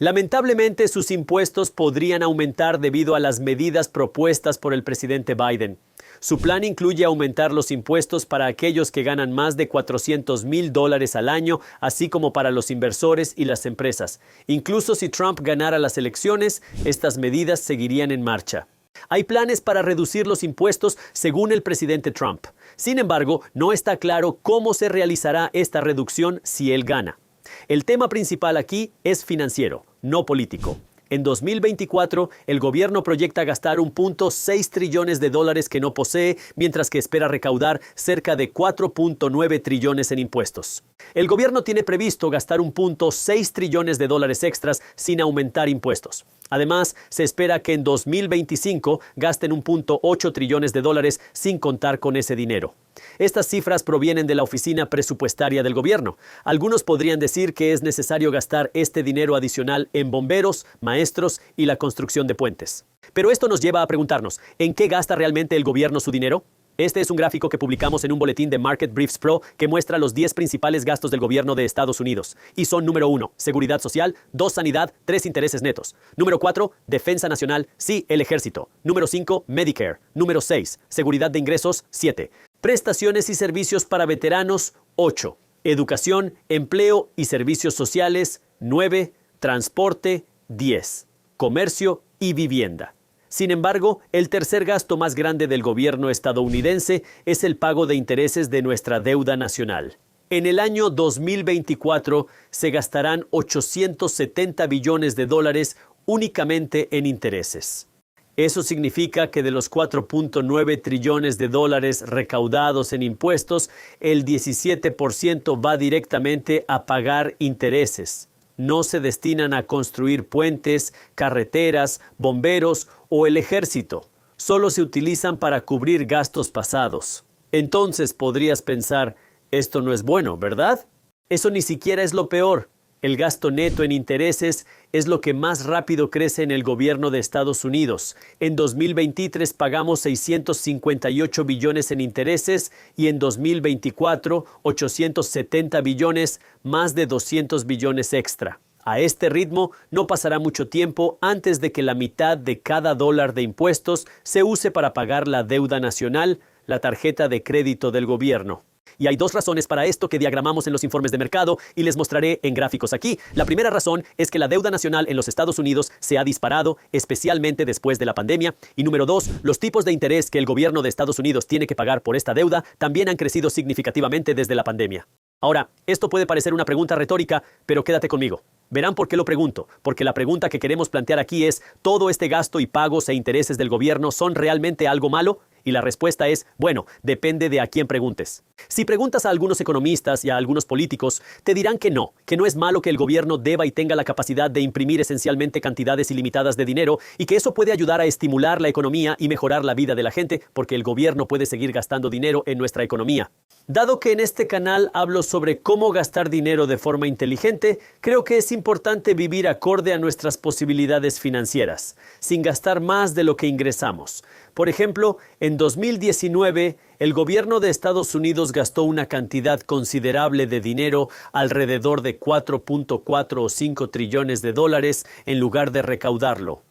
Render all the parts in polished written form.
Lamentablemente, sus impuestos podrían aumentar debido a las medidas propuestas por el presidente Biden. Su plan incluye aumentar los impuestos para aquellos que ganan más de $400,000 al año, así como para los inversores y las empresas. Incluso si Trump ganara las elecciones, estas medidas seguirían en marcha. Hay planes para reducir los impuestos según el presidente Trump. Sin embargo, no está claro cómo se realizará esta reducción si él gana. El tema principal aquí es financiero, no político. En 2024, el gobierno proyecta gastar $1.6 trillones que no posee, mientras que espera recaudar cerca de $4.9 trillones en impuestos. El gobierno tiene previsto gastar $1.6 trillones extras sin aumentar impuestos. Además, se espera que en 2025 gasten $1.8 trillones sin contar con ese dinero. Estas cifras provienen de la oficina presupuestaria del gobierno. Algunos podrían decir que es necesario gastar este dinero adicional en bomberos, maestros y la construcción de puentes. Pero esto nos lleva a preguntarnos, ¿en qué gasta realmente el gobierno su dinero? Este es un gráfico que publicamos en un boletín de Market Briefs Pro que muestra los 10 principales gastos del gobierno de Estados Unidos. Y son: número 1, seguridad social; 2, sanidad; 3, intereses netos; número 4, defensa nacional; sí, el ejército; número 5, Medicare; número 6, seguridad de ingresos; 7, prestaciones y servicios para veteranos; 8, educación, empleo y servicios sociales; 9, transporte; 10, comercio y vivienda. Sin embargo, el tercer gasto más grande del gobierno estadounidense es el pago de intereses de nuestra deuda nacional. En el año 2024 se gastarán $870 billones únicamente en intereses. Eso significa que de los $4.9 trillones recaudados en impuestos, el 17% va directamente a pagar intereses. No se destinan a construir puentes, carreteras, bomberos o el ejército. Solo se utilizan para cubrir gastos pasados. Entonces podrías pensar, esto no es bueno, ¿verdad? Eso ni siquiera es lo peor. El gasto neto en intereses es lo que más rápido crece en el gobierno de Estados Unidos. En 2023 pagamos 658 billones en intereses y en 2024 870 billones, más de 200 billones extra. A este ritmo no pasará mucho tiempo antes de que la mitad de cada dólar de impuestos se use para pagar la deuda nacional, la tarjeta de crédito del gobierno. Y hay 2 razones para esto que diagramamos en los informes de mercado y les mostraré en gráficos aquí. La primera razón es que la deuda nacional en los Estados Unidos se ha disparado, especialmente después de la pandemia. Y número 2, los tipos de interés que el gobierno de Estados Unidos tiene que pagar por esta deuda también han crecido significativamente desde la pandemia. Ahora, esto puede parecer una pregunta retórica, pero quédate conmigo. Verán por qué lo pregunto, porque la pregunta que queremos plantear aquí es, ¿todo este gasto y pagos e intereses del gobierno son realmente algo malo? Y la respuesta es, bueno, depende de a quién preguntes. Si preguntas a algunos economistas y a algunos políticos, te dirán que no es malo que el gobierno deba y tenga la capacidad de imprimir esencialmente cantidades ilimitadas de dinero y que eso puede ayudar a estimular la economía y mejorar la vida de la gente, porque el gobierno puede seguir gastando dinero en nuestra economía. Dado que en este canal hablo sobre cómo gastar dinero de forma inteligente, creo que es importante vivir acorde a nuestras posibilidades financieras, sin gastar más de lo que ingresamos. Por ejemplo, en 2019, el gobierno de Estados Unidos gastó una cantidad considerable de dinero, alrededor de 4.4 o 5 trillones de dólares, en lugar de recaudarlo.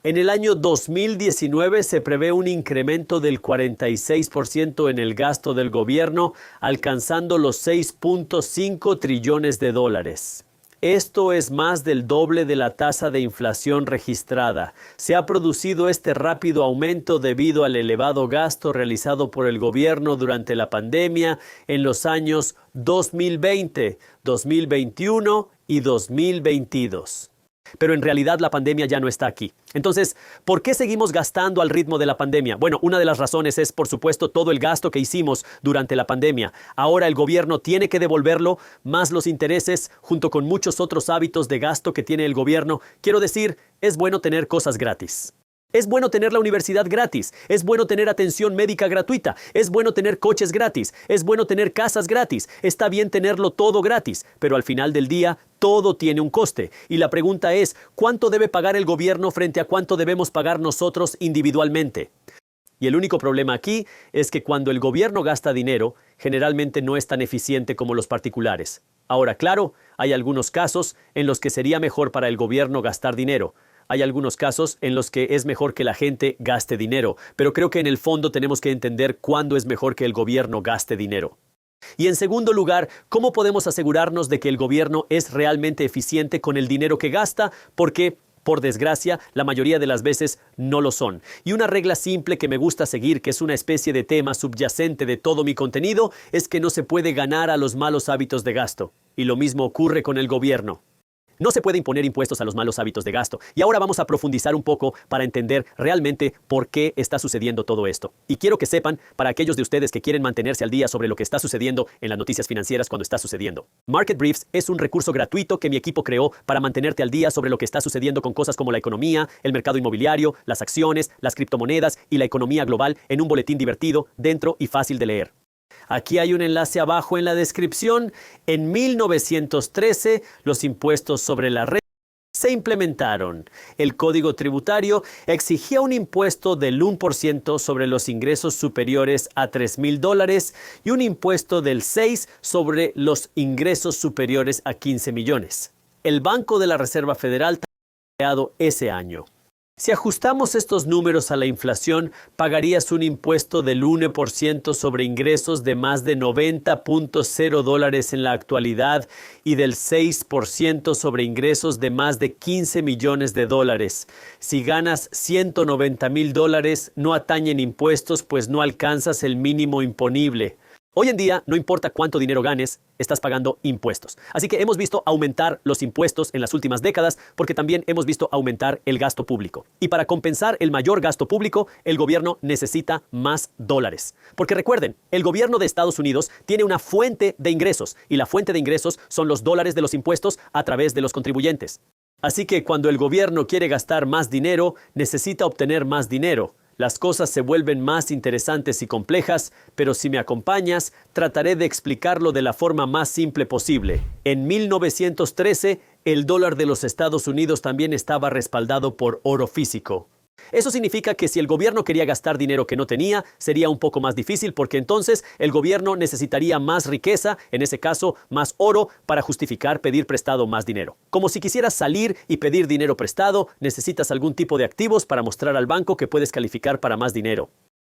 En el año 2019 se prevé un incremento del 46% en el gasto del gobierno, alcanzando los 6.5 trillones de dólares. Esto es más del doble de la tasa de inflación registrada. Se ha producido este rápido aumento debido al elevado gasto realizado por el gobierno durante la pandemia en los años 2020, 2021 y 2022. Pero en realidad la pandemia ya no está aquí. Entonces, ¿por qué seguimos gastando al ritmo de la pandemia? Bueno, una de las razones es, por supuesto, todo el gasto que hicimos durante la pandemia. Ahora el gobierno tiene que devolverlo, más los intereses, junto con muchos otros hábitos de gasto que tiene el gobierno. Quiero decir, es bueno tener cosas gratis. Es bueno tener la universidad gratis, es bueno tener atención médica gratuita, es bueno tener coches gratis, es bueno tener casas gratis, está bien tenerlo todo gratis, pero al final del día todo tiene un coste. Y la pregunta es, ¿cuánto debe pagar el gobierno frente a cuánto debemos pagar nosotros individualmente? Y el único problema aquí es que cuando el gobierno gasta dinero, generalmente no es tan eficiente como los particulares. Ahora, claro, Hay algunos casos en los que sería mejor para el gobierno gastar dinero. Hay algunos casos en los que es mejor que la gente gaste dinero, pero creo que en el fondo tenemos que entender cuándo es mejor que el gobierno gaste dinero. Y en segundo lugar, ¿cómo podemos asegurarnos de que el gobierno es realmente eficiente con el dinero que gasta? Porque, por desgracia, la mayoría de las veces no lo son. Y una regla simple que me gusta seguir, que es una especie de tema subyacente de todo mi contenido, es que no se puede ganar a los malos hábitos de gasto. Y lo mismo ocurre con el gobierno. No se puede imponer impuestos a los malos hábitos de gasto. Y ahora vamos a profundizar un poco para entender realmente por qué está sucediendo todo esto. Y quiero que sepan, para aquellos de ustedes que quieren mantenerse al día sobre lo que está sucediendo en las noticias financieras cuando está sucediendo. Market Briefs es un recurso gratuito que mi equipo creó para mantenerte al día sobre lo que está sucediendo con cosas como la economía, el mercado inmobiliario, las acciones, las criptomonedas y la economía global en un boletín divertido, dentro y fácil de leer. Aquí hay un enlace abajo en la descripción. En 1913, los impuestos sobre la renta se implementaron. El Código Tributario exigía un impuesto del 1% sobre los ingresos superiores a $3,000 y un impuesto del 6% sobre los ingresos superiores a 15 millones. El Banco de la Reserva Federal fue creado ese año. Si ajustamos estos números a la inflación, pagarías un impuesto del 1% sobre ingresos de más de $90.0 en la actualidad y del 6% sobre ingresos de más de $15 millones. Si ganas $190,000, no atañen impuestos, pues no alcanzas el mínimo imponible. Hoy en día, no importa cuánto dinero ganes, estás pagando impuestos. Así que hemos visto aumentar los impuestos en las últimas décadas porque también hemos visto aumentar el gasto público. Y para compensar el mayor gasto público, el gobierno necesita más dólares. Porque recuerden, el gobierno de Estados Unidos tiene una fuente de ingresos y la fuente de ingresos son los dólares de los impuestos a través de los contribuyentes. Así que cuando el gobierno quiere gastar más dinero, necesita obtener más dinero. Las cosas se vuelven más interesantes y complejas, pero si me acompañas, trataré de explicarlo de la forma más simple posible. En 1913, el dólar de los Estados Unidos también estaba respaldado por oro físico. Eso significa que si el gobierno quería gastar dinero que no tenía, sería un poco más difícil porque entonces el gobierno necesitaría más riqueza, en ese caso más oro, para justificar pedir prestado más dinero. Como si quisieras salir y pedir dinero prestado, necesitas algún tipo de activos para mostrar al banco que puedes calificar para más dinero.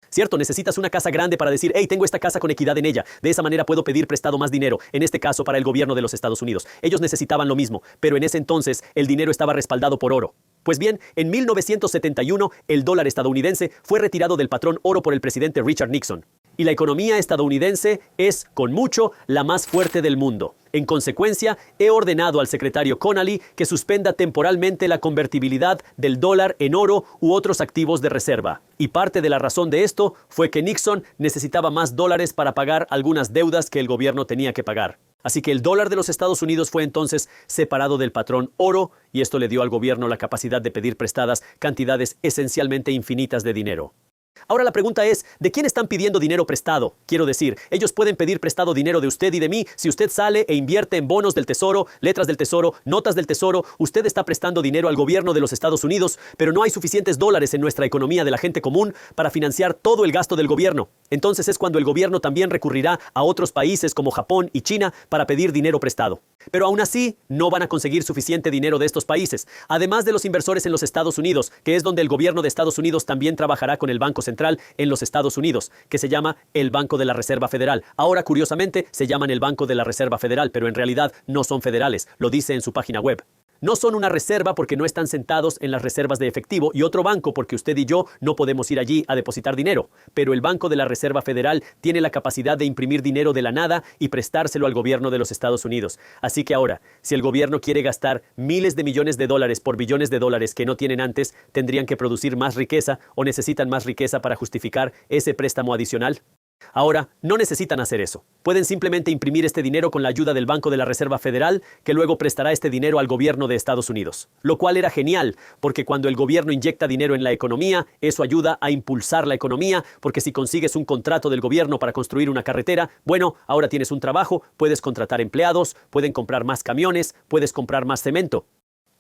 Cierto, necesitas una casa grande para decir, hey, tengo esta casa con equidad en ella. De esa manera puedo pedir prestado más dinero, en este caso para el gobierno de los Estados Unidos. Ellos necesitaban lo mismo, pero en ese entonces el dinero estaba respaldado por oro. Pues bien, en 1971 el dólar estadounidense fue retirado del patrón oro por el presidente Richard Nixon. Y la economía estadounidense es, con mucho, la más fuerte del mundo. En consecuencia, he ordenado al secretario Connally que suspenda temporalmente la convertibilidad del dólar en oro u otros activos de reserva. Y parte de la razón de esto fue que Nixon necesitaba más dólares para pagar algunas deudas que el gobierno tenía que pagar. Así que el dólar de los Estados Unidos fue entonces separado del patrón oro y esto le dio al gobierno la capacidad de pedir prestadas cantidades esencialmente infinitas de dinero. Ahora la pregunta es, ¿de quién están pidiendo dinero prestado? Quiero decir, ellos pueden pedir prestado dinero de usted y de mí. Si usted sale e invierte en bonos del tesoro, letras del tesoro, notas del tesoro, usted está prestando dinero al gobierno de los Estados Unidos, pero no hay suficientes dólares en nuestra economía de la gente común para financiar todo el gasto del gobierno. Entonces es cuando el gobierno también recurrirá a otros países como Japón y China para pedir dinero prestado. Pero aún así, no van a conseguir suficiente dinero de estos países, además de los inversores en los Estados Unidos, que es donde el gobierno de Estados Unidos también trabajará con el Banco Central en los Estados Unidos, que se llama el Banco de la Reserva Federal. Ahora, curiosamente, se llaman el Banco de la Reserva Federal, pero en realidad no son federales, lo dice en su página web. No son una reserva porque no están sentados en las reservas de efectivo y otro banco porque usted y yo no podemos ir allí a depositar dinero. Pero el Banco de la Reserva Federal tiene la capacidad de imprimir dinero de la nada y prestárselo al gobierno de los Estados Unidos. Así que ahora, si el gobierno quiere gastar miles de millones de dólares por billones de dólares que no tienen antes, ¿tendrían que producir más riqueza o necesitan más riqueza para justificar ese préstamo adicional? Ahora, no necesitan hacer eso. Pueden simplemente imprimir este dinero con la ayuda del Banco de la Reserva Federal, que luego prestará este dinero al gobierno de Estados Unidos. Lo cual era genial, porque cuando el gobierno inyecta dinero en la economía, eso ayuda a impulsar la economía, porque si consigues un contrato del gobierno para construir una carretera, bueno, ahora tienes un trabajo, puedes contratar empleados, pueden comprar más camiones, puedes comprar más cemento.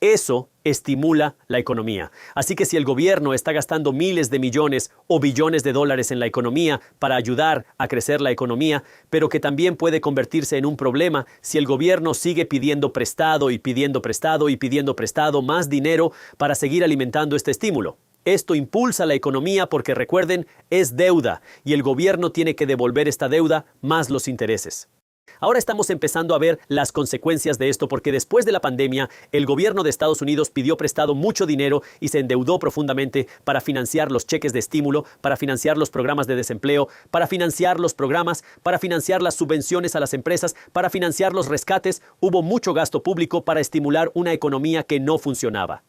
Eso estimula la economía. Así que si el gobierno está gastando miles de millones o billones de dólares en la economía para ayudar a crecer la economía, pero que también puede convertirse en un problema si el gobierno sigue pidiendo prestado y pidiendo prestado y pidiendo prestado más dinero para seguir alimentando este estímulo. Esto impulsa la economía porque, recuerden, es deuda y el gobierno tiene que devolver esta deuda más los intereses. Ahora estamos empezando a ver las consecuencias de esto porque después de la pandemia, el gobierno de Estados Unidos pidió prestado mucho dinero y se endeudó profundamente para financiar los cheques de estímulo, para financiar los programas de desempleo, para financiar los programas, para financiar las subvenciones a las empresas, para financiar los rescates. Hubo mucho gasto público para estimular una economía que no funcionaba.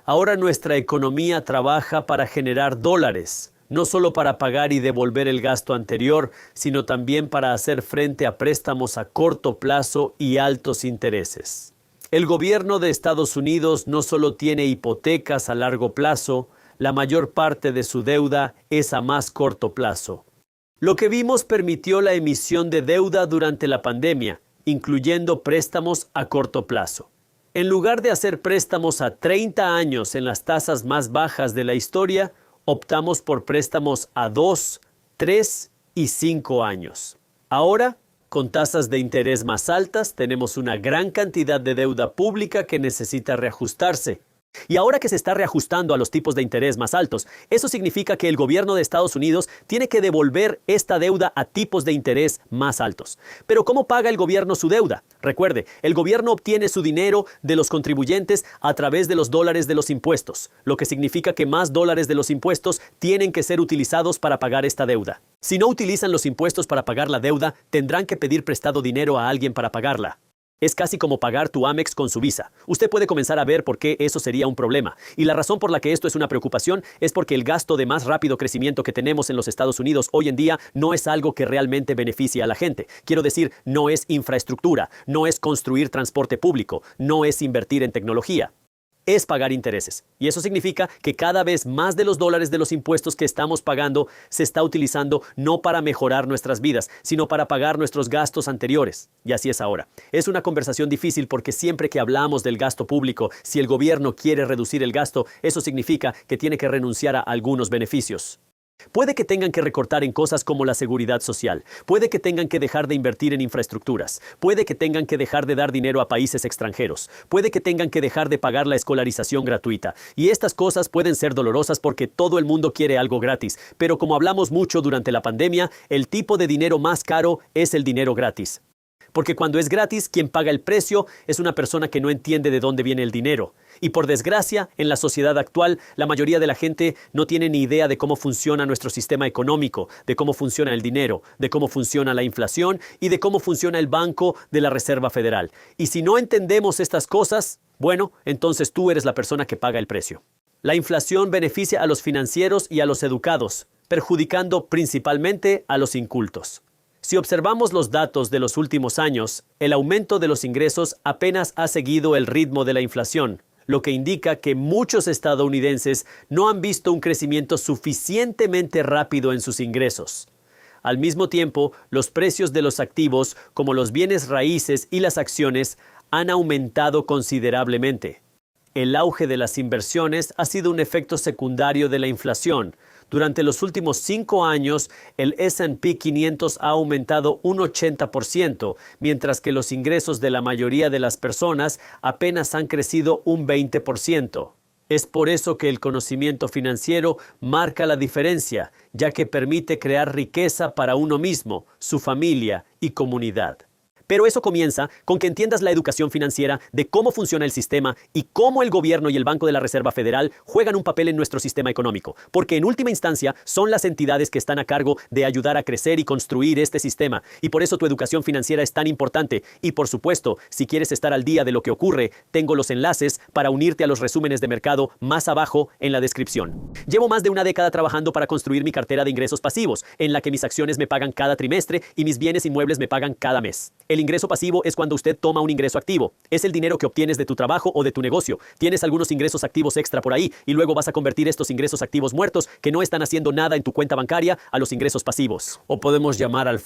Ahora nuestra economía trabaja para generar dólares. No solo para pagar y devolver el gasto anterior, sino también para hacer frente a préstamos a corto plazo y altos intereses. El gobierno de Estados Unidos no solo tiene hipotecas a largo plazo, la mayor parte de su deuda es a más corto plazo. Lo que vimos permitió la emisión de deuda durante la pandemia, incluyendo préstamos a corto plazo. En lugar de hacer préstamos a 30 años en las tasas más bajas de la historia, optamos por préstamos a 2, 3 y 5 años. Ahora, con tasas de interés más altas, tenemos una gran cantidad de deuda pública que necesita reajustarse. Y ahora que se está reajustando a los tipos de interés más altos, eso significa que el gobierno de Estados Unidos tiene que devolver esta deuda a tipos de interés más altos. Pero ¿cómo paga el gobierno su deuda? Recuerde, el gobierno obtiene su dinero de los contribuyentes a través de los dólares de los impuestos, lo que significa que más dólares de los impuestos tienen que ser utilizados para pagar esta deuda. Si no utilizan los impuestos para pagar la deuda, tendrán que pedir prestado dinero a alguien para pagarla. Es casi como pagar tu Amex con su Visa. Usted puede comenzar a ver por qué eso sería un problema. Y la razón por la que esto es una preocupación es porque el gasto de más rápido crecimiento que tenemos en los Estados Unidos hoy en día no es algo que realmente beneficie a la gente. Quiero decir, no es infraestructura, no es construir transporte público, no es invertir en tecnología. Es pagar intereses. Y eso significa que cada vez más de los dólares de los impuestos que estamos pagando se está utilizando no para mejorar nuestras vidas, sino para pagar nuestros gastos anteriores. Y así es ahora. Es una conversación difícil porque siempre que hablamos del gasto público, si el gobierno quiere reducir el gasto, eso significa que tiene que renunciar a algunos beneficios. Puede que tengan que recortar en cosas como la seguridad social, puede que tengan que dejar de invertir en infraestructuras, puede que tengan que dejar de dar dinero a países extranjeros, puede que tengan que dejar de pagar la escolarización gratuita. Y estas cosas pueden ser dolorosas porque todo el mundo quiere algo gratis, pero como hablamos mucho durante la pandemia, el tipo de dinero más caro es el dinero gratis. Porque cuando es gratis, quien paga el precio es una persona que no entiende de dónde viene el dinero. Y por desgracia, en la sociedad actual, la mayoría de la gente no tiene ni idea de cómo funciona nuestro sistema económico, de cómo funciona el dinero, de cómo funciona la inflación y de cómo funciona el Banco de la Reserva Federal. Y si no entendemos estas cosas, bueno, entonces tú eres la persona que paga el precio. La inflación beneficia a los financieros y a los educados, perjudicando principalmente a los incultos. Si observamos los datos de los últimos años, el aumento de los ingresos apenas ha seguido el ritmo de la inflación, lo que indica que muchos estadounidenses no han visto un crecimiento suficientemente rápido en sus ingresos. Al mismo tiempo, los precios de los activos, como los bienes raíces y las acciones, han aumentado considerablemente. El auge de las inversiones ha sido un efecto secundario de la inflación. Durante los últimos 5 años, el S&P 500 ha aumentado un 80%, mientras que los ingresos de la mayoría de las personas apenas han crecido un 20%. Es por eso que el conocimiento financiero marca la diferencia, ya que permite crear riqueza para uno mismo, su familia y comunidad. Pero eso comienza con que entiendas la educación financiera de cómo funciona el sistema y cómo el gobierno y el Banco de la Reserva Federal juegan un papel en nuestro sistema económico. Porque en última instancia son las entidades que están a cargo de ayudar a crecer y construir este sistema. Y por eso tu educación financiera es tan importante. Y por supuesto, si quieres estar al día de lo que ocurre, tengo los enlaces para unirte a los resúmenes de mercado más abajo en la descripción. Llevo más de una década trabajando para construir mi cartera de ingresos pasivos, en la que mis acciones me pagan cada trimestre y mis bienes inmuebles me pagan cada mes. El ingreso pasivo es cuando usted toma un ingreso activo. Es el dinero que obtienes de tu trabajo o de tu negocio. Tienes algunos ingresos activos extra por ahí y luego vas a convertir estos ingresos activos muertos que no están haciendo nada en tu cuenta bancaria a los ingresos pasivos. O podemos llamar al